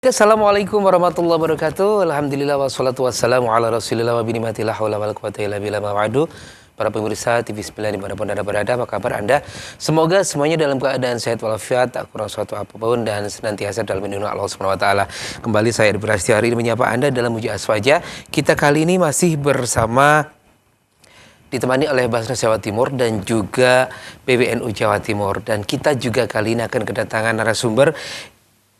Assalamualaikum warahmatullahi wabarakatuh. Alhamdulillah wassalatu wassalamu ala rasulillah wa binimati la hawla wala quwata illa billah ma'adu. Para pemirsa TV 9 dimanapun Anda berada, apa kabar Anda? Semoga semuanya dalam keadaan sehat walafiat, tak kurang suatu apapun, dan senantiasa dalam lindungan Allah Subhanahu wa taala. Kembali saya Edi Prasetyo hari ini menyapa Anda dalam Uji Aswaja. Kita kali ini masih bersama ditemani oleh Basnas Jawa Timur dan juga PWNU Jawa Timur, dan kita juga kali ini akan kedatangan narasumber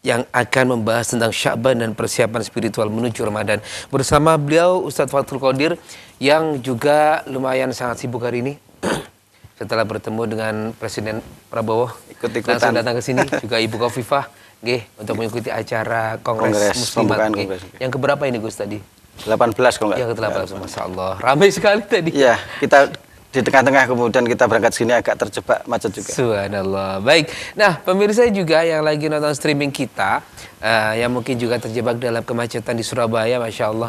yang akan membahas tentang Sya'ban dan persiapan spiritual menuju Ramadan. Bersama beliau Ustadz Fathul Qadir yang juga lumayan sangat sibuk hari ini. Setelah bertemu dengan Presiden Prabowo, langsung datang ke sini. Juga Ibu Khofifah, untuk mengikuti acara Kongres Muslimat. Yang keberapa ini Gus tadi? 18 kalau nggak? Ya, ke-18, Masya Allah. Ramai sekali tadi. Iya, kita di tengah-tengah kemudian kita berangkat sini agak terjebak macet juga. Subhanallah. Baik. Nah, pemirsa juga yang lagi nonton streaming kita, yang mungkin juga terjebak dalam kemacetan di Surabaya, Masya Allah,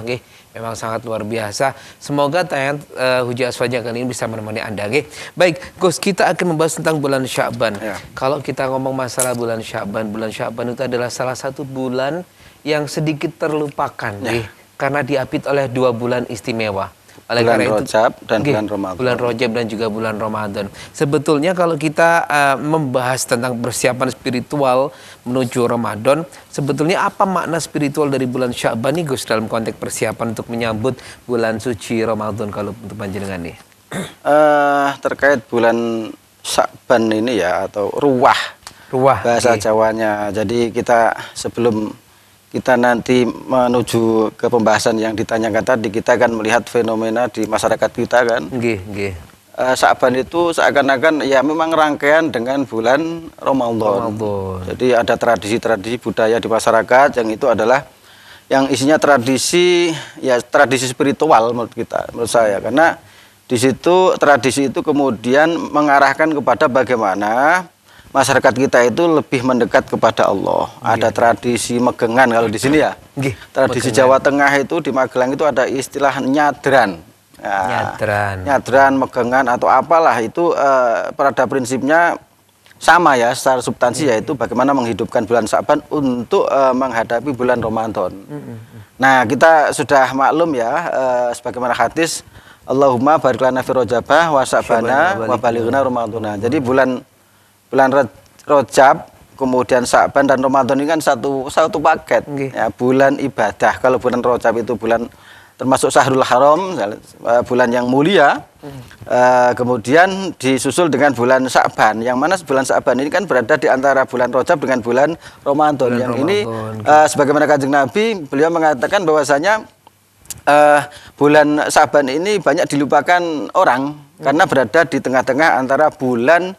memang sangat luar biasa. Semoga tayangan Uji Aswaja kali ini bisa menemani Anda. Baik, Gus, kita akan membahas tentang bulan Sya'ban. Ya. Kalau kita ngomong masalah bulan Sya'ban itu adalah salah satu bulan yang sedikit terlupakan, karena diapit oleh 2 bulan istimewa. Oleh bulan Rajab dan bulan Ramadan. Bulan Rajab dan juga bulan Ramadan. Sebetulnya kalau kita membahas tentang persiapan spiritual menuju Ramadan, sebetulnya apa makna spiritual dari bulan Sya'ban nih Gus dalam konteks persiapan untuk menyambut bulan suci Ramadan kalau untuk panjenengan nih? Terkait bulan Sya'ban ini ya, atau ruwah bahasa Jawanya. Jadi kita sebelum kita nanti menuju ke pembahasan yang ditanyakan tadi, kita akan melihat fenomena di masyarakat kita kan. Sya'ban itu seakan-akan ya memang rangkaian dengan bulan Ramadan. Jadi ada tradisi-tradisi budaya di masyarakat yang itu adalah yang isinya tradisi spiritual menurut saya, karena di situ tradisi itu kemudian mengarahkan kepada bagaimana masyarakat kita itu lebih mendekat kepada Allah. Ada tradisi megengan kalau di sini ya. Tradisi megengan. Jawa Tengah itu di Magelang itu ada istilah nyadran. Nyadran, megengan atau apalah itu pada prinsipnya sama ya secara substansi, yaitu bagaimana menghidupkan bulan Sya'ban untuk menghadapi bulan Ramadan. Nah, kita sudah maklum ya, sebagaimana hadis, Allahumma barik lana fi Rajabah wa Sya'bana wa balighna Ramadana. Jadi bulan Rajab, kemudian Sya'ban dan Ramadan ini kan satu paket. Ya, bulan ibadah. Kalau bulan Rajab itu bulan termasuk Syahrul Haram, bulan yang mulia. Kemudian disusul dengan bulan Sya'ban, yang mana bulan Sya'ban ini kan berada di antara bulan Rajab dengan bulan Ramadan. Yang ini sebagaimana Kanjeng Nabi, beliau mengatakan bahwasanya bulan Sya'ban ini banyak dilupakan orang karena berada di tengah-tengah antara bulan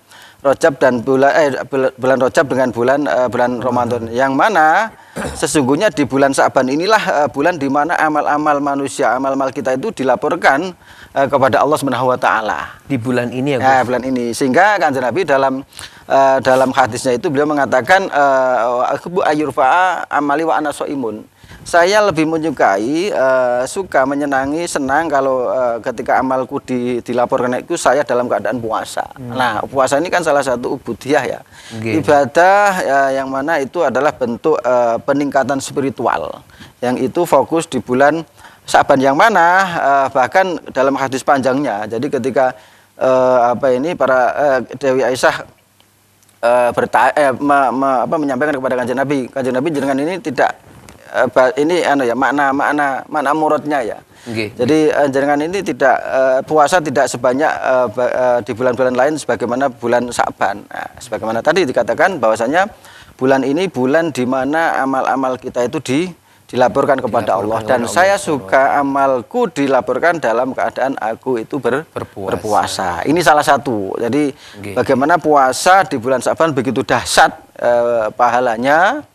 Rajab dan bulan Rajab dengan bulan Ramadan, yang mana sesungguhnya di bulan Sya'ban inilah bulan di mana amal-amal manusia, amal-amal kita itu dilaporkan kepada Allah Subhanahu wa taala. Di bulan ini ya, Gus? Bulan ini. Sehingga Kanjeng Nabi dalam hadisnya itu beliau mengatakan akhbu ayyurfa'a amali wa ana shaimun. Saya lebih menyukai, suka, menyenangi, senang kalau ketika amalku dilaporkan itu saya dalam keadaan puasa. Nah, puasa ini kan salah satu ubudiyah ya. Ibadah yang mana itu adalah bentuk peningkatan spiritual. Yang itu fokus di bulan Sya'ban, yang mana bahkan dalam hadis panjangnya. Jadi ketika para Dewi Aisyah menyampaikan kepada Kanjeng Nabi jenengan ini tidak makna muradnya ya. Jadi jenengan ini tidak puasa tidak sebanyak di bulan-bulan lain sebagaimana bulan Sya'ban. Nah, sebagaimana tadi dikatakan bahwasanya bulan ini bulan di mana amal-amal kita itu dilaporkan kepada Allah, dan saya suka amalku dilaporkan dalam keadaan aku itu berpuasa. Ini salah satu. Jadi bagaimana puasa di bulan Sya'ban begitu dahsyat pahalanya.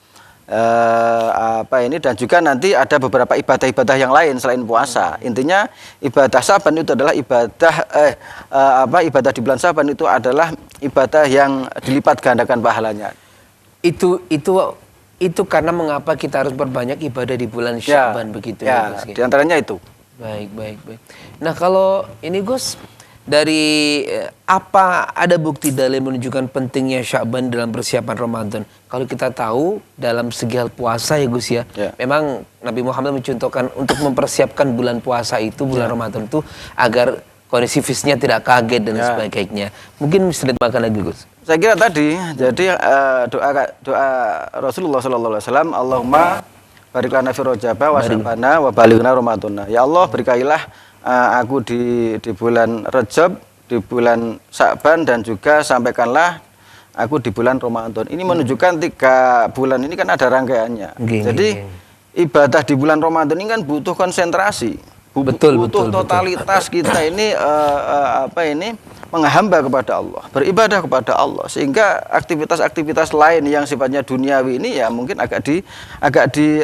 Dan juga nanti ada beberapa ibadah-ibadah yang lain selain puasa. Intinya ibadah Sya'ban itu adalah ibadah di bulan Sya'ban itu adalah ibadah yang dilipat gandakan pahalanya. Itu karena mengapa kita harus berbanyak ibadah di bulan Sya'ban begitu ya? Di antaranya itu. Baik. Nah, kalau ini Gus, dari apa ada bukti dalil menunjukkan pentingnya Sya'ban dalam persiapan Ramadan? Kalau kita tahu dalam segi hal puasa ya Gus ya, memang Nabi Muhammad mencontohkan untuk mempersiapkan bulan puasa itu, bulan Ramadan itu agar kondisi fisiknya tidak kaget dan sebagainya. Mungkin bisa ditambahkan lagi Gus. Saya kira tadi, jadi doa Rasulullah SAW, Allahumma barik lana fi Rajaba wa Sya'bana wa balighna Ramadana. Ya Allah, berkailah aku di bulan Rajab, di bulan Sya'ban, dan juga sampaikanlah aku di bulan Ramadan. Ini menunjukkan 3 bulan ini kan ada rangkaiannya. Jadi ibadah di bulan Ramadan ini kan butuh konsentrasi, butuh totalitas kita ini menghamba kepada Allah, beribadah kepada Allah, sehingga aktivitas-aktivitas lain yang sifatnya duniawi ini ya mungkin agak di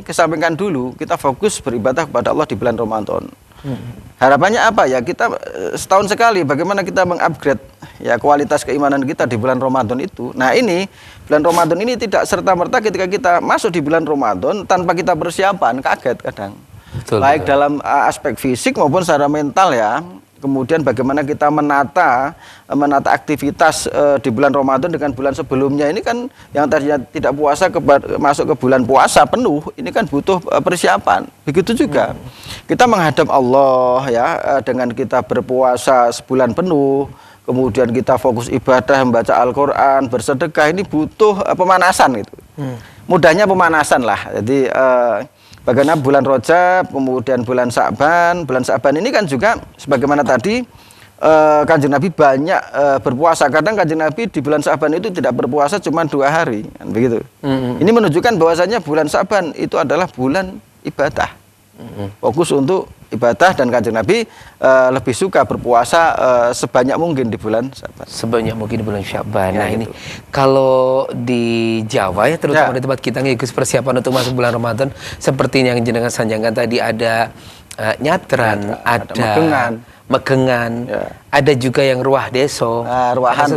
kesampingkan dulu. Kita fokus beribadah kepada Allah di bulan Ramadan. Harapannya apa ya, kita setahun sekali bagaimana kita mengupgrade ya kualitas keimanan kita di bulan Ramadan itu. Nah ini bulan Ramadan ini tidak serta-merta ketika kita masuk di bulan Ramadan tanpa kita persiapan, kaget kadang. Baik dalam aspek fisik maupun secara mental ya. Kemudian bagaimana kita menata aktivitas di bulan Ramadan dengan bulan sebelumnya. Ini kan yang tadinya tidak puasa masuk ke bulan puasa penuh, ini kan butuh persiapan. Begitu juga kita menghadap Allah ya, dengan kita berpuasa sebulan penuh, kemudian kita fokus ibadah, membaca Al-Quran, bersedekah, ini butuh pemanasan gitu. Mudahnya pemanasan lah. Jadi bagaimana bulan Rajab, kemudian bulan Sya'ban. Bulan Sya'ban ini kan juga sebagaimana tadi Kanjeng Nabi banyak berpuasa. Kadang Kanjeng Nabi di bulan Sya'ban itu tidak berpuasa cuma 2 hari, kan begitu. Ini menunjukkan bahwasanya bulan Sya'ban itu adalah bulan ibadah. Fokus untuk ibadah, dan Kanjeng Nabi lebih suka berpuasa sebanyak mungkin di bulan Sya'ban. Sebanyak mungkin di bulan Sya'ban. Nah ini kalau di Jawa ya, terutama di tempat kita ngikut persiapan untuk masuk bulan Ramadan, seperti yang jenengan sanjangkan tadi, ada nyatran, ada megengan, ada juga yang ruah deso, ruahan.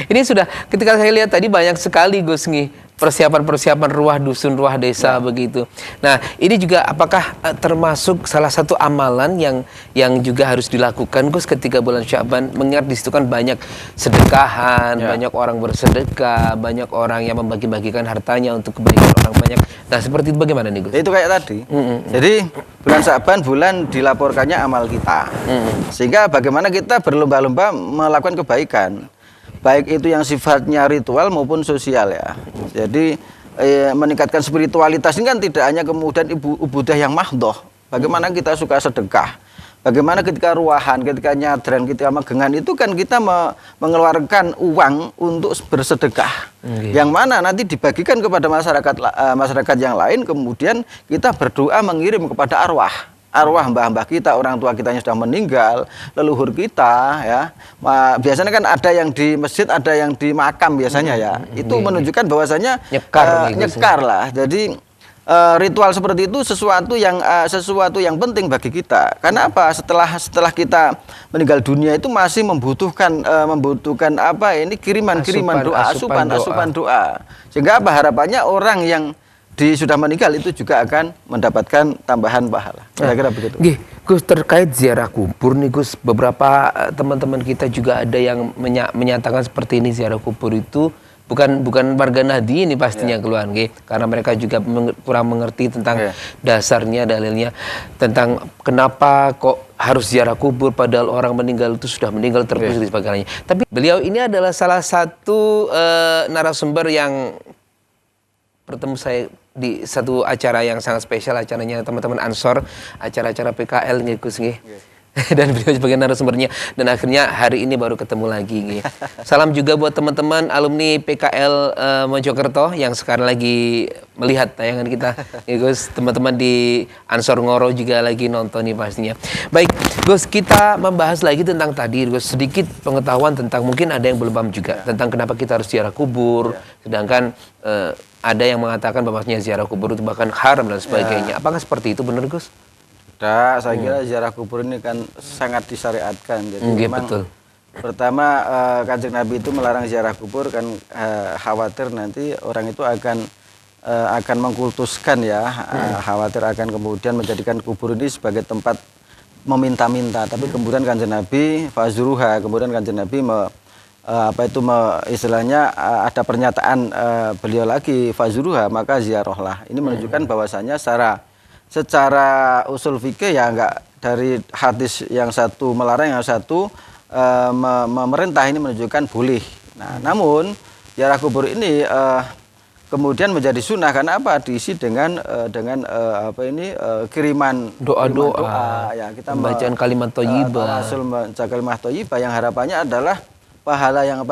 Ini sudah ketika saya lihat tadi banyak sekali Gus nih persiapan-persiapan ruah dusun, ruah desa begitu. Nah, ini juga apakah termasuk salah satu amalan yang juga harus dilakukan Gus ketika bulan Sya'ban? Mengingat di situ kan banyak sedekahan, banyak orang bersedekah, banyak orang yang membagi-bagikan hartanya untuk kebaikan orang banyak. Nah, seperti itu bagaimana nih Gus? Itu kayak tadi. Jadi bulan Sya'ban bulan dilaporkannya amal kita. Sehingga bagaimana kita berlomba-lomba melakukan kebaikan. Baik itu yang sifatnya ritual maupun sosial ya. Jadi meningkatkan spiritualitas ini kan tidak hanya kemudian ibadah yang mahdoh. Bagaimana kita suka sedekah, bagaimana ketika ruahan, ketika nyadran, ketika megengan itu kan kita mengeluarkan uang untuk bersedekah. Yang mana nanti dibagikan kepada masyarakat yang lain, kemudian kita berdoa mengirim kepada arwah mbah-mbah kita, orang tua kita yang sudah meninggal, leluhur kita ya. Biasanya kan ada yang di masjid, ada yang di makam biasanya ya. Itu menunjukkan bahwasanya nyekar lah. Jadi ritual seperti itu sesuatu yang penting bagi kita. Karena apa? Setelah kita meninggal dunia itu masih membutuhkan kiriman doa, asupan doa. Sehingga apa harapannya orang yang sudah meninggal itu juga akan mendapatkan tambahan pahala. Kira-kira begitu. Gus, terkait ziarah kubur nih Gus, beberapa teman-teman kita juga ada yang menyatakan seperti ini, ziarah kubur itu bukan warga Nahdien ini pastinya keluhan, karena mereka juga kurang mengerti tentang dasarnya, dalilnya tentang kenapa kok harus ziarah kubur padahal orang meninggal itu sudah meninggal terus dan sebagainya. Tapi beliau ini adalah salah satu narasumber yang bertemu saya di satu acara yang sangat spesial, acaranya teman-teman Ansor, acara-acara PKL nih Gus nih. Dan beliau sebagai narasumbernya, dan akhirnya hari ini baru ketemu lagi nih. Salam juga buat teman-teman alumni PKL Mojokerto yang sekarang lagi melihat tayangan kita. Ya Gus, teman-teman di Ansor Ngoro juga lagi nonton nih pastinya. Baik, Gus, kita membahas lagi tentang tadi Gus, sedikit pengetahuan tentang, mungkin ada yang belum paham juga tentang kenapa kita harus ziarah kubur, sedangkan ada yang mengatakan bahwasanya ziarah kubur itu bahkan haram dan sebagainya. Apakah seperti itu benar Gus? Saya kira ziarah kubur ini kan sangat disyariatkan. Jadi memang betul. Pertama Kanjeng Nabi itu melarang ziarah kubur kan khawatir nanti orang itu akan mengkultuskan ya, khawatir akan kemudian menjadikan kubur ini sebagai tempat meminta-minta, tapi kemudian Kanjeng Nabi fazuruha, kemudian Kanjeng Nabi istilahnya ada pernyataan beliau lagi fazuruha, maka ziarahlah. Ini menunjukkan bahwasanya secara usul fikih ya enggak, dari hadis yang satu melarang, yang satu memerintah, ini menunjukkan boleh. Nah, namun ziarah kubur ini kemudian menjadi sunnah karena apa? Diisi dengan kiriman doa-doa, ya, kita bacaan kalimat thayyibah. Rasul membaca kalimat thayyibah yang harapannya adalah pahala yang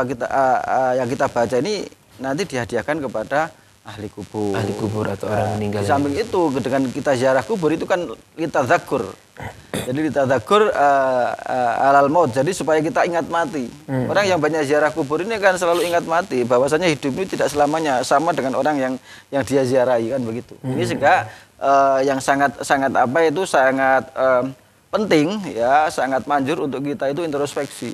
kita baca ini nanti dihadiahkan kepada ahli kubur atau orang meninggal. Di samping itu, dengan kita ziarah kubur itu kan litadzakur. Jadi litadzakur alal maut. Jadi supaya kita ingat mati. Orang yang banyak ziarah kubur ini kan selalu ingat mati, bahwasanya hidup ini tidak selamanya sama dengan orang yang dia ziarahi, kan begitu. Ini sehingga yang sangat penting ya, sangat manjur untuk kita itu introspeksi,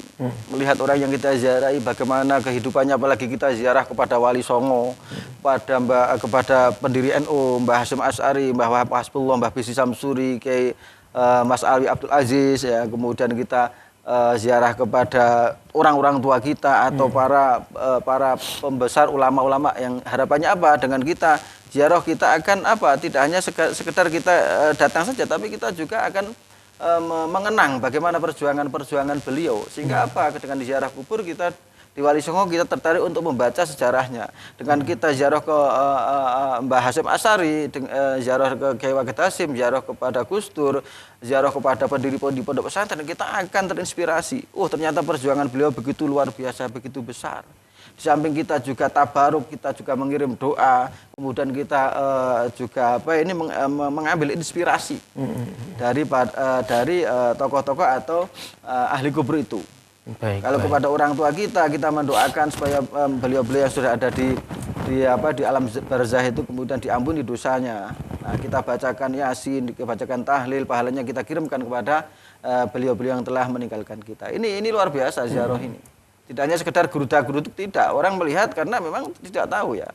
melihat orang yang kita ziarahi bagaimana kehidupannya, apalagi kita ziarah kepada Wali Songo, kepada pendiri NU, Mbah Hasyim Asy'ari, Mbah Wahab Hasbullah, Mbah Bisi Samsuri, Kiai Mas Alwi Abdul Aziz, ya, kemudian kita ziarah kepada orang-orang tua kita atau para pembesar ulama-ulama yang harapannya apa? Dengan kita ziarah kita akan apa? Tidak hanya sekedar kita datang saja, tapi kita juga akan mengenang bagaimana perjuangan beliau, sehingga apa, dengan ziarah kubur kita di Wali Songo kita tertarik untuk membaca sejarahnya. Dengan kita ziarah ke Mbah Hasyim Asy'ari, ziarah ke Kiai Wagid Hasyim, ziarah kepada Gus Dur, ziarah kepada pendiri pondok pesantren, kita akan terinspirasi. Oh, ternyata perjuangan beliau begitu luar biasa, begitu besar. Di samping kita juga tabaruk, kita juga mengirim doa, kemudian kita juga mengambil inspirasi dari tokoh-tokoh atau ahli kubur itu. Kalau kepada orang tua kita mendoakan supaya beliau-beliau yang sudah ada di alam barzah itu kemudian diampuni dosanya. Nah, kita bacakan Yasin, kita bacakan tahlil, pahalanya kita kirimkan kepada beliau-beliau yang telah meninggalkan kita. Ini luar biasa ziarah ini. Tidak hanya sekedar geruda-geruduk, tidak. Orang melihat karena memang tidak tahu ya.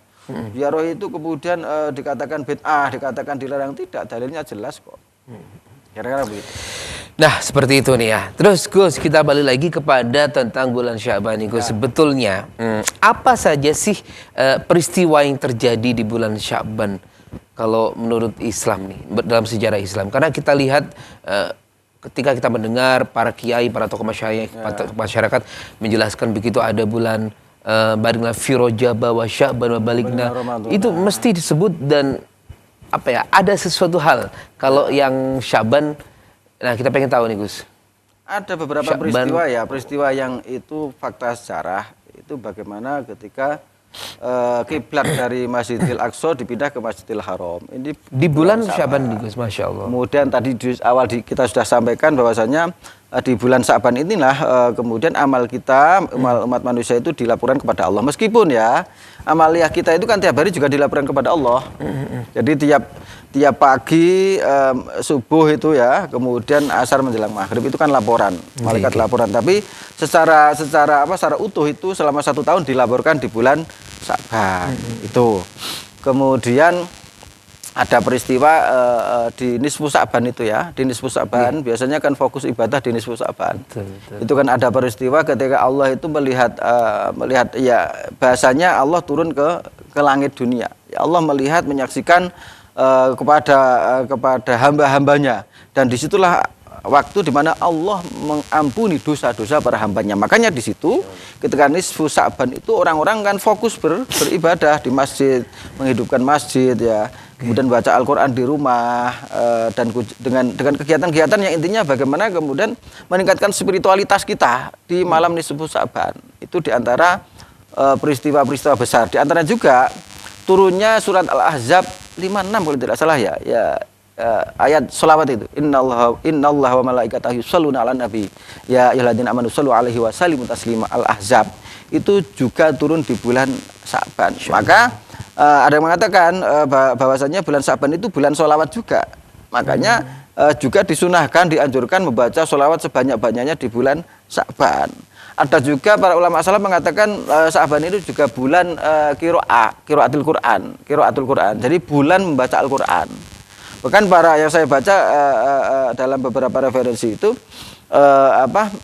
Ziarah itu kemudian dikatakan bid'ah, dikatakan dilarang, tidak. Dalilnya jelas kok. Kira-kira begitu. Nah, seperti itu nih ya. Terus Gus, kita balik lagi kepada tentang bulan Sya'ban nih Gus. Ya. Sebetulnya apa saja sih peristiwa yang terjadi di bulan Sya'ban kalau menurut Islam nih, dalam sejarah Islam? Karena kita lihat ketika kita mendengar para kiai, para tokoh masyarakat menjelaskan begitu ada bulan baringna fi Rajab wa Sya'ban wa baligna, itu mesti disebut dan apa ya, ada sesuatu hal. Kalau yang Sya'ban, nah kita pengen tahu nih Gus. Ada beberapa peristiwa yang itu fakta sejarah, itu bagaimana ketika kiblat dari Masjidil Aqsa dipindah ke Masjidil Haram. Ini di bulan Sya'ban nih Gus, Masya Allah. Kemudian tadi di awal kita sudah sampaikan bahwasanya di bulan Sya'ban inilah kemudian amal kita, umat manusia itu dilaporkan kepada Allah. Meskipun ya amaliyah kita itu kan tiap hari juga dilaporkan kepada Allah. Jadi tiap pagi subuh itu ya, kemudian asar menjelang maghrib itu kan laporan, malaikat laporan. Tapi secara utuh itu selama 1 tahun dilaporkan di bulan Sya'ban itu. Kemudian ada peristiwa di nisfu Sya'ban itu ya, di nisfu Sya'ban biasanya kan fokus ibadah di nisfu Sya'ban. Itu kan ada peristiwa ketika Allah itu melihat ya, bahasanya Allah turun ke langit dunia. Ya, Allah melihat, menyaksikan kepada hamba-hambanya, dan disitulah waktu di mana Allah mengampuni dosa-dosa para hambanya. Makanya di situ ketika nisfu Sya'ban itu orang-orang kan fokus beribadah di masjid, menghidupkan masjid ya, kemudian baca Al-Quran di rumah, dan dengan kegiatan-kegiatan yang intinya bagaimana kemudian meningkatkan spiritualitas kita di malam nisfu Sya'ban. Itu diantara peristiwa-peristiwa besar. Diantara juga turunnya surat Al-Ahzab 56 kalau tidak salah ya, ayat sholawat itu, innallaha wa malaikatahu yusholluna 'alan nabi ya ayyuhalladzina amanu shollu 'alaihi wa sallimu taslima. Al-Ahzab itu juga turun di bulan Sya'ban. Maka ada yang mengatakan bahwasanya bulan Sya'ban itu bulan sholawat juga. Makanya juga disunahkan, dianjurkan membaca sholawat sebanyak-banyaknya di bulan Sya'ban. Ada juga para ulama salaf mengatakan Sya'ban itu juga bulan qiraatul Quran. Jadi bulan membaca Al-Quran. Bahkan yang saya baca dalam beberapa referensi itu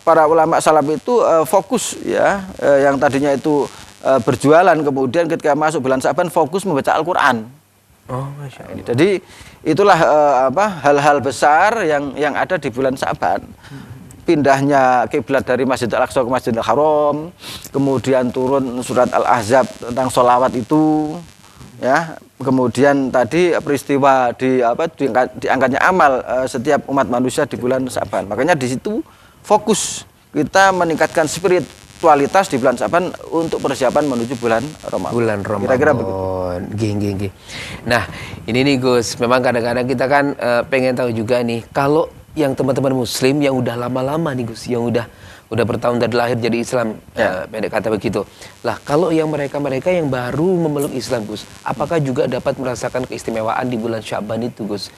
para ulama salaf itu fokus ya, yang tadinya itu berjualan, kemudian ketika masuk bulan Sa'ban fokus membaca Al-Qur'an. Oh, Masya Allah. Jadi itulah hal-hal besar yang ada di bulan Sa'ban. Pindahnya kiblat dari Masjidil Aqsa ke Masjidil Haram, kemudian turun surat Al-Ahzab tentang sholawat itu, ya. Kemudian tadi peristiwa diangkatnya amal setiap umat manusia di bulan Sa'ban. Makanya di situ fokus kita meningkatkan spiritualitas di bulan Sa'ban untuk persiapan menuju bulan Ramadan. Bulan Ramadan. Kira-kira begitu. Gih. Nah, ini nih Gus, memang kadang-kadang kita kan pengen tahu juga nih, kalau yang teman-teman muslim yang udah lama-lama nih Gus, yang udah bertahun dari lahir jadi Islam, pendek kata begitu. Lah, kalau yang mereka yang baru memeluk Islam Gus, apakah juga dapat merasakan keistimewaan di bulan Sya'ban itu Gus?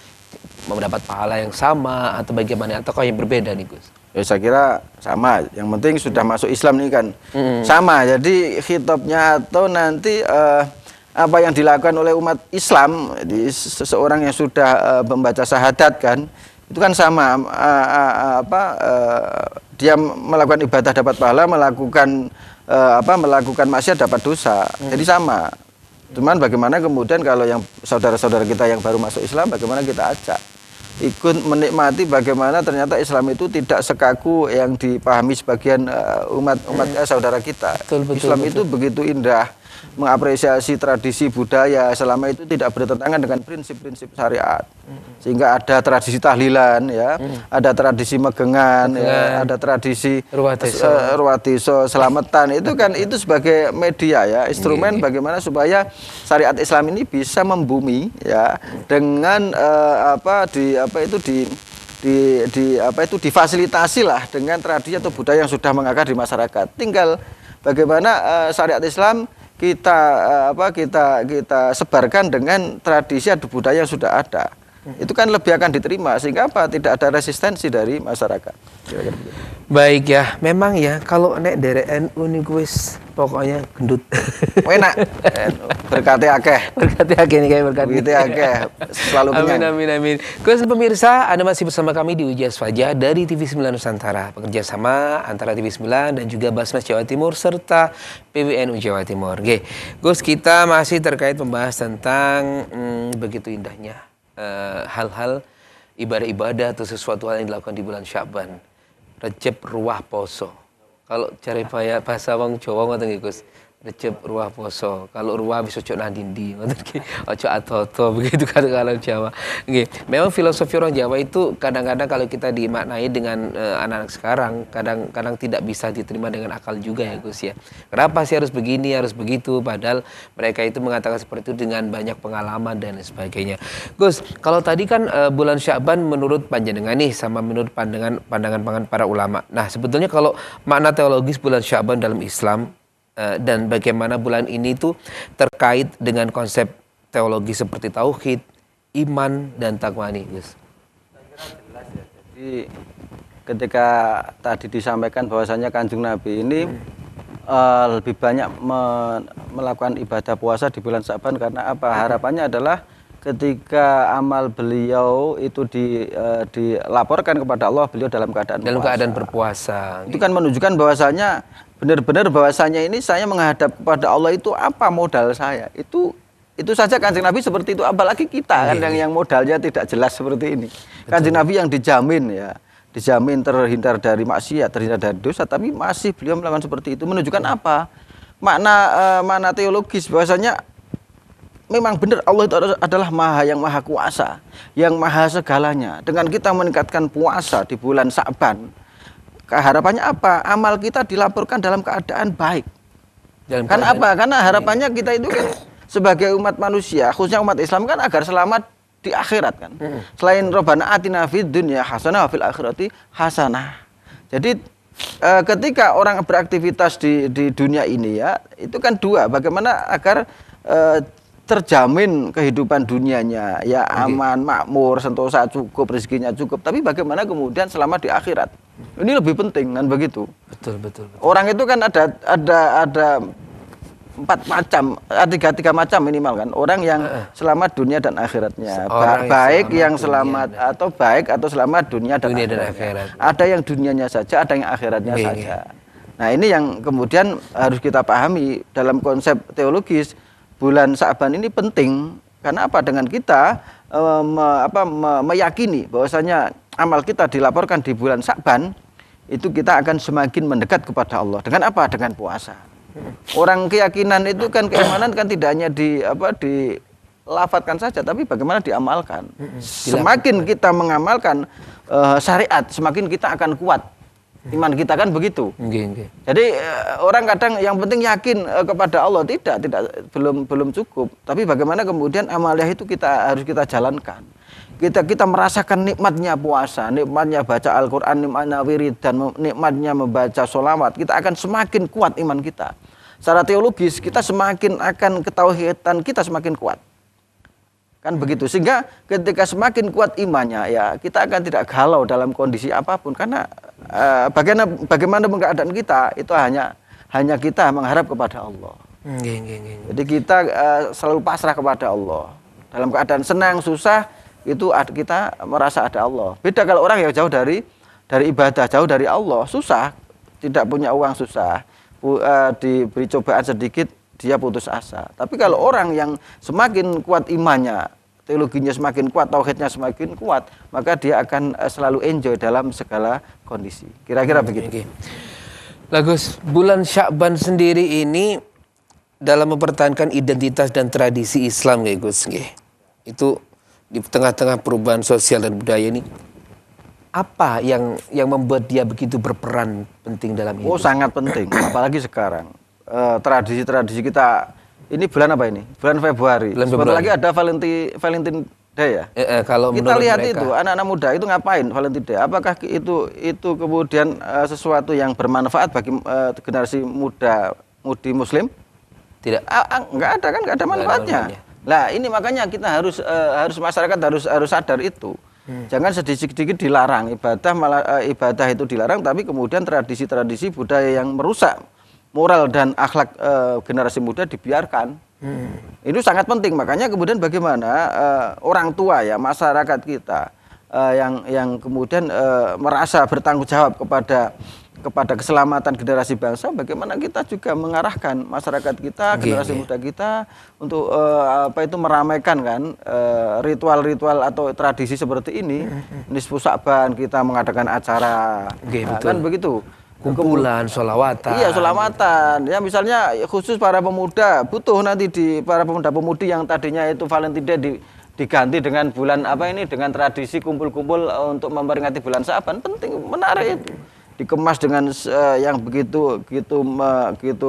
Mendapat pahala yang sama atau bagaimana, ataukah yang berbeda nih Gus? Ya saya kira sama, yang penting sudah masuk Islam nih kan. Sama, jadi khitabnya atau nanti apa yang dilakukan oleh umat Islam, jadi seseorang yang sudah membaca syahadat kan, itu kan sama, dia melakukan ibadah dapat pahala, melakukan maksiat dapat dosa. Jadi sama. Cuman bagaimana kemudian kalau yang saudara-saudara kita yang baru masuk Islam, bagaimana kita ajak ikut menikmati bagaimana ternyata Islam itu tidak sekaku yang dipahami sebagian umat saudara kita. Islam itu begitu indah, mengapresiasi tradisi budaya selama itu tidak bertentangan dengan prinsip-prinsip syariat. Sehingga ada tradisi tahlilan ya, ada tradisi megengan ya, ada tradisi ruwah desa, selamatan. Itu kan itu sebagai media ya, instrumen bagaimana supaya syariat Islam ini bisa membumi ya dengan difasilitasi lah dengan tradisi atau budaya yang sudah mengakar di masyarakat. Tinggal bagaimana syariat Islam kita sebarkan dengan tradisi atau budaya yang sudah ada. Itu kan lebih akan diterima sehingga tidak ada resistensi dari masyarakat. Baik ya, memang ya kalau nek dari NU nih kuis pokoknya gendut. Enak. Berkati akeh. Berkati akeh nih kayak berkati. Berkati akeh. Selalu kenyang. Amin. Kuis pemirsa, Anda masih bersama kami di Ujias Fajar dari TV9 Nusantara. Bekerja sama antara TV9 dan juga Basnas Jawa Timur serta PWNU Jawa Timur. Oke, Gus, kita masih terkait membahas tentang begitu indahnya hal-hal ibadah-ibadah atau sesuatu hal yang dilakukan di bulan Sya'ban. Recep ruah poso. Kalau cari bahasa wong Jawa ngoten nggih Gus. Recep ruah poso. Kalau ruah bisa cocok nang dindi, ngoten nggih. Ojo atoto begitu kan kalau Jawa. Nggih. Memang filosofi orang Jawa itu kadang-kadang kalau kita dimaknai dengan anak-anak sekarang kadang-kadang tidak bisa diterima dengan akal juga ya Gus ya. Kenapa sih harus begini, harus begitu, padahal mereka itu mengatakan seperti itu dengan banyak pengalaman dan sebagainya. Gus, kalau tadi kan bulan Sya'ban menurut panjenengan nih sama menurut pandangan para ulama. Nah, sebetulnya kalau makna teologis bulan Sya'ban dalam Islam dan bagaimana bulan ini tuh terkait dengan konsep teologi seperti tauhid, iman dan takwa nih, Gus. Saya kira jelas ya. Jadi ketika tadi disampaikan bahwasanya Kanjeng Nabi ini lebih banyak melakukan ibadah puasa di bulan Sya'ban karena apa? Harapannya adalah ketika amal beliau itu dilaporkan kepada Allah, beliau dalam keadaan berpuasa. Itu kan menunjukkan bahwasanya benar-benar bahwasanya ini saya menghadap kepada Allah itu apa modal saya. Itu saja Kanjeng Nabi seperti itu, apalagi kita kan yang modalnya tidak jelas seperti ini. Kanjeng Nabi yang dijamin terhindar dari maksiat, terhindar dari dosa, tapi masih beliau melakukan seperti itu, menunjukkan apa? Makna teologis bahwasanya memang benar Allah itu adalah yang maha kuasa, yang maha segalanya. Dengan kita meningkatkan puasa di bulan Sya'ban, harapannya apa? Amal kita dilaporkan dalam keadaan baik. Karena apa? Karena harapannya kita itu kan sebagai umat manusia, khususnya umat Islam kan agar selamat di akhirat kan. Selain Rabbana atina fid dunya hasanah wa fil akhirati hasanah. Jadi ketika orang beraktivitas di dunia ini ya, itu kan dua, bagaimana agar terjamin kehidupan dunianya ya aman, makmur, sentosa, cukup, rezekinya cukup, tapi bagaimana kemudian selamat di akhirat. Ini lebih penting kan begitu. Betul. Orang itu kan ada tiga macam minimal kan. Orang yang selamat dunia dan akhiratnya. Baik yang selamat atau selamat dunia dan akhirat. Ada yang dunianya saja, ada yang akhiratnya saja. Nah, ini yang kemudian harus kita pahami dalam konsep teologis. Bulan Sya'ban ini penting karena apa? Dengan kita meyakini bahwasanya amal kita dilaporkan di bulan Sya'ban, itu kita akan semakin mendekat kepada Allah. Dengan apa? Dengan puasa. Orang keyakinan itu kan, keimanan kan tidak hanya dilafatkan saja, tapi bagaimana diamalkan. Semakin kita mengamalkan syariat, semakin kita akan kuat. Iman kita kan begitu. Jadi orang kadang yang penting yakin kepada Allah, belum cukup. Tapi bagaimana kemudian amaliah itu harus kita jalankan. Kita merasakan nikmatnya puasa, nikmatnya baca Al-Quran, nikmatnya wirid, dan nikmatnya membaca sholawat. Kita akan semakin kuat iman kita. Secara teologis kita semakin akan ketauhidan kita semakin kuat. Kan begitu, sehingga ketika semakin kuat imannya, ya kita akan tidak galau dalam kondisi apapun, karena bagaimana keadaan kita itu hanya kita mengharap kepada Allah. Jadi kita selalu pasrah kepada Allah. Dalam keadaan senang susah itu kita merasa ada Allah. Beda kalau orang yang jauh dari ibadah, jauh dari Allah, susah, tidak punya uang susah, diberi cobaan sedikit dia putus asa. Tapi kalau orang yang semakin kuat imannya, teologinya semakin kuat, tauhidnya semakin kuat, maka dia akan selalu enjoy dalam segala kondisi. Kira-kira begitu. Bagus. Bulan Sya'ban sendiri ini dalam mempertahankan identitas dan tradisi Islam, Gus. Itu di tengah-tengah perubahan sosial dan budaya ini, apa yang membuat dia begitu berperan penting dalam ini? Oh, sangat penting. Apalagi sekarang. Tradisi-tradisi kita, ini bulan apa ini? Bulan Februari. Sebentar lagi ada Valentine Day ya. Kalau kita lihat mereka, itu anak-anak muda itu ngapain Valentine Day? Apakah itu kemudian sesuatu yang bermanfaat bagi generasi mudi Muslim? Tidak. Enggak ada kan? Enggak ada manfaatnya. Lah ini makanya kita harus masyarakat harus sadar itu. Jangan sedikit-sedikit dilarang ibadah itu dilarang, tapi kemudian tradisi-tradisi budaya yang merusak moral dan akhlak generasi muda dibiarkan. Itu sangat penting. Makanya kemudian bagaimana orang tua ya, masyarakat kita yang kemudian merasa bertanggung jawab kepada keselamatan generasi bangsa, bagaimana kita juga mengarahkan masyarakat kita, generasi muda kita untuk meramaikan kan ritual-ritual atau tradisi seperti ini. Nisfu Sya'ban kita mengadakan acara, kan begitu. Kumpulan, sholawatan. Iya, sholawatan. Ya misalnya khusus para pemuda, butuh nanti para pemuda-pemudi yang tadinya itu Valentine Day diganti dengan bulan dengan tradisi kumpul-kumpul untuk memperingati bulan Sya'ban. Penting, menarik itu. Dikemas dengan yang begitu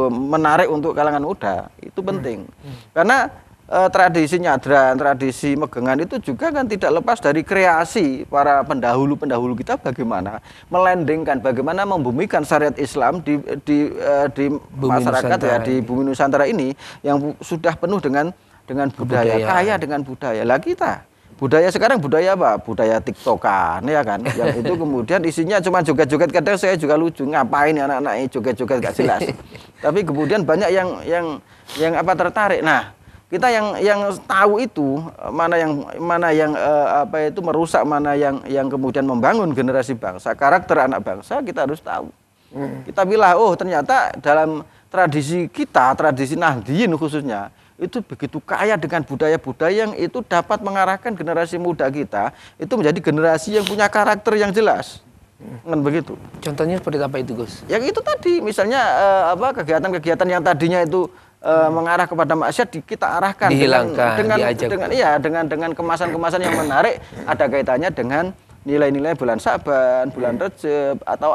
menarik untuk kalangan muda. Itu penting. Karena tradisi nyadran, tradisi megengan itu juga kan tidak lepas dari kreasi para pendahulu-pendahulu kita, bagaimana melendengkan, bagaimana membumikan syariat Islam di masyarakat Nusantara, ya di bumi Nusantara ini yang sudah penuh dengan budaya, kaya dengan budaya. Lah kita budaya sekarang budaya apa? Budaya TikTokan ya kan. Yang itu kemudian isinya cuma joget-joget, kadang saya juga lucu, ngapain anak-anak ini joget-joget gak jelas. Tapi kemudian banyak yang tertarik. Nah, kita yang tahu itu mana yang merusak, mana yang kemudian membangun generasi bangsa, karakter anak bangsa, kita harus tahu. Kita bilang, oh ternyata dalam tradisi kita, tradisi Nahdliyin khususnya, itu begitu kaya dengan budaya-budaya yang itu dapat mengarahkan generasi muda kita itu menjadi generasi yang punya karakter yang jelas. Kan begitu. Contohnya seperti apa itu, Gus? Yang itu tadi, misalnya kegiatan-kegiatan yang tadinya itu mengarah kepada maksiat, kita arahkan, dihilangkan, dengan kemasan-kemasan yang menarik, ada kaitannya dengan nilai-nilai bulan Sya'ban, bulan Rajab, atau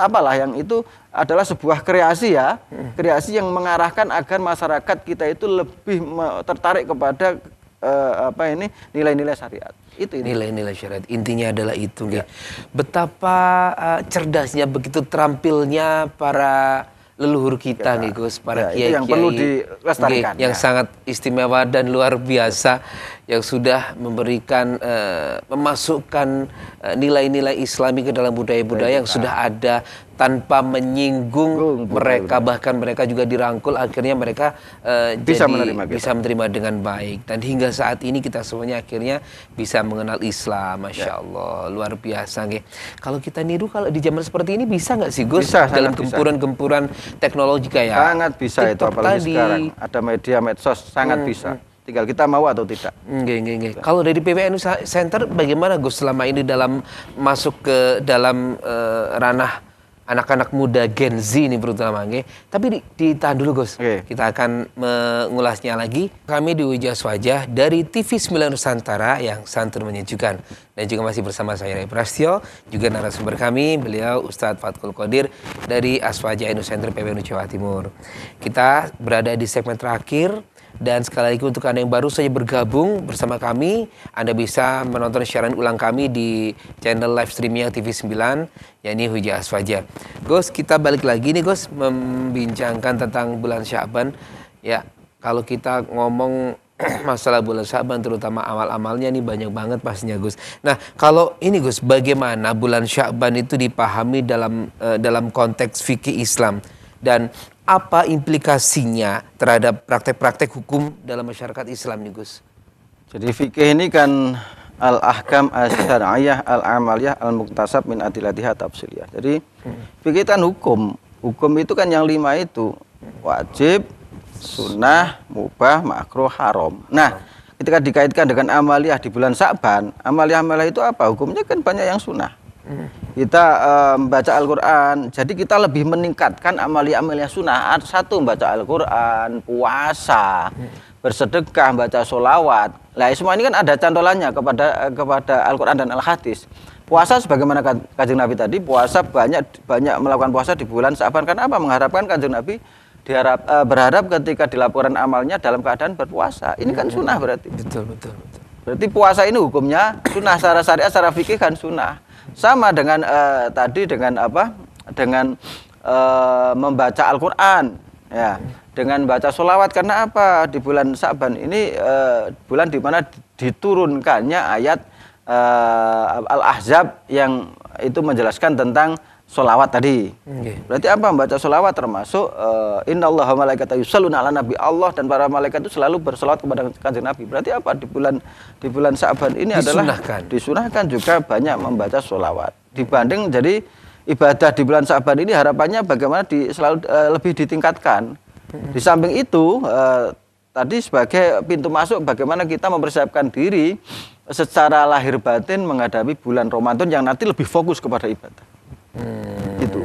apalah yang itu adalah sebuah kreasi ya, kreasi yang mengarahkan agar masyarakat kita itu lebih tertarik kepada nilai-nilai syariat. Itu nilai-nilai syariat. Intinya adalah itu. Ya. Betapa cerdasnya, begitu terampilnya para leluhur kita nih Gus, para kiai-kiai yang perlu dilestarikan, yang sangat istimewa dan luar biasa, yang sudah memberikan memasukkan nilai-nilai Islami ke dalam budaya-budaya yang sudah ada tanpa menyinggung mereka, bahkan mereka juga dirangkul, akhirnya mereka Bisa jadi menerima kita. bisa menerima dengan baik. Dan hingga saat ini kita semuanya akhirnya bisa mengenal Islam, Masya Allah, luar biasa. Nggih. Kalau kita niru kalau di zaman seperti ini bisa nggak sih Gus? Bisa, Dalam sangat bisa. gempuran-gempuran teknologi kayak Sangat bisa itu, TikTok apalagi tadi. sekarang ada media medsos, sangat bisa. Tinggal kita mau atau tidak. Nggih. Kalau dari PWNU Center bagaimana Gus selama ini dalam masuk ke dalam ranah anak-anak muda Gen Z ini terutama nggih. Tapi ditahan dulu Gus. Oke. Kita akan mengulasnya lagi. Kami di Ujas Wajah dari TV 9 Nusantara yang santun menyejukkan. Dan juga masih bersama saya Ray Prastyo, juga narasumber kami beliau Ustadz Fatkul Qodir dari Aswaja Inu Center PWNU Jawa Timur. Kita berada di segmen terakhir. Dan sekali lagi untuk Anda yang baru saja bergabung bersama kami, Anda bisa menonton siaran ulang kami di channel live streaming TV 9, yakni Hujah Aswaja. Gus, kita balik lagi nih Gus, membincangkan tentang bulan Sya'ban. Ya, kalau kita ngomong masalah bulan Sya'ban, terutama amal-amalnya nih banyak banget pastinya Gus. Nah, kalau ini Gus, bagaimana bulan Sya'ban itu dipahami dalam konteks fikih Islam? Dan apa implikasinya terhadap praktek-praktek hukum dalam masyarakat Islam nih Gus? Jadi fikih ini kan al-ahkam asy-syar'iyyah al-amaliyah al-muktasab min adillatiha tafsiliyah. Jadi fikih kan hukum. Hukum itu kan yang 5 itu. Wajib, sunnah, mubah, makruh, haram. Nah, ketika dikaitkan dengan amaliyah di bulan Sya'ban, amaliyah-amaliyah itu apa? Hukumnya kan banyak yang sunnah. Kita membaca Al-Quran, jadi kita lebih meningkatkan amaliyah-amaliyah sunnah. Satu, membaca Al-Quran, puasa, bersedekah, baca sholawat. Nah, semua ini kan ada cantolannya kepada Al-Quran dan Al-Hadis. Puasa sebagaimana Kanjeng Nabi tadi, puasa banyak melakukan puasa di bulan Sya'ban. Karena apa? Mengharapkan Kanjeng Nabi berharap ketika dilaporkan amalnya dalam keadaan berpuasa. Ini kan sunnah berarti. Betul. Berarti puasa ini hukumnya sunnah, secara syariat, secara fikih kan sunnah. Sama dengan tadi dengan apa? Dengan membaca Al-Quran, ya, dengan baca sholawat. Karena apa? Di bulan Sya'ban ini bulan di mana diturunkannya ayat Al-Ahzab yang itu menjelaskan tentang sholawat tadi. Berarti apa? Membaca sholawat termasuk innallaha malaikatahu yusholluna ala nabi, Allah dan para malaikat itu selalu bersolawat kepada Kanjeng Nabi. Berarti apa? Di bulan Sya'ban ini disunahkan juga banyak membaca sholawat. Dibanding jadi ibadah di bulan Sya'ban ini harapannya bagaimana selalu lebih ditingkatkan. Di samping itu tadi sebagai pintu masuk bagaimana kita mempersiapkan diri secara lahir batin menghadapi bulan Ramadan yang nanti lebih fokus kepada ibadah. Gitu.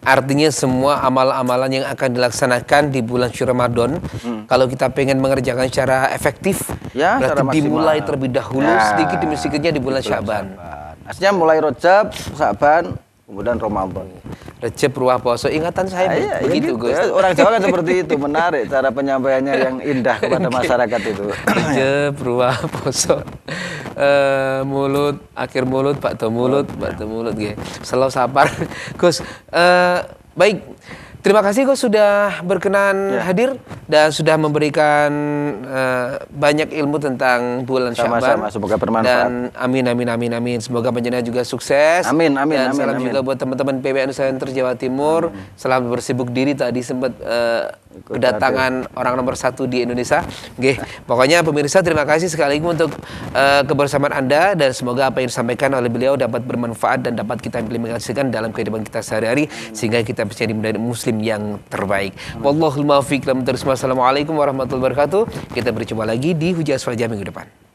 Artinya semua amal-amalan yang akan dilaksanakan di bulan Ramadan, kalau kita pengen mengerjakan secara efektif, ya, berarti dimulai terlebih dahulu sedikit demi sedikitnya di bulan Sya'ban. Artinya mulai Rajab, Sya'ban, kemudian Ramadan. Recep ruah poso, ingatan saya begitu Gus. Orang Jawa kan seperti itu, menarik cara penyampaiannya yang indah kepada masyarakat itu. Recep ruah poso, mulut, akhir mulut, bakto mulut, gitu. Selalu sabar, Gus. Baik, terima kasih Gus sudah berkenan hadir dan sudah memberikan banyak ilmu tentang bulan Sya'ban. Sama-sama, semoga bermanfaat. Dan amin. Semoga panjenengan juga sukses. Amin. Dan salam juga buat teman-teman PWNU Center Jawa Timur. Selamat bersibuk diri, tadi sempat kedatangan orang nomor 1 di Indonesia. Oke, pokoknya pemirsa terima kasih sekali lagi untuk kebersamaan Anda dan semoga apa yang disampaikan oleh beliau dapat bermanfaat dan dapat kita implementasikan dalam kehidupan kita sehari-hari sehingga kita menjadi muslim yang terbaik. Wallahul muwaffiq. Assalamualaikum warahmatullahi wabarakatuh. Kita berjumpa lagi di Hujah Aswaja minggu depan.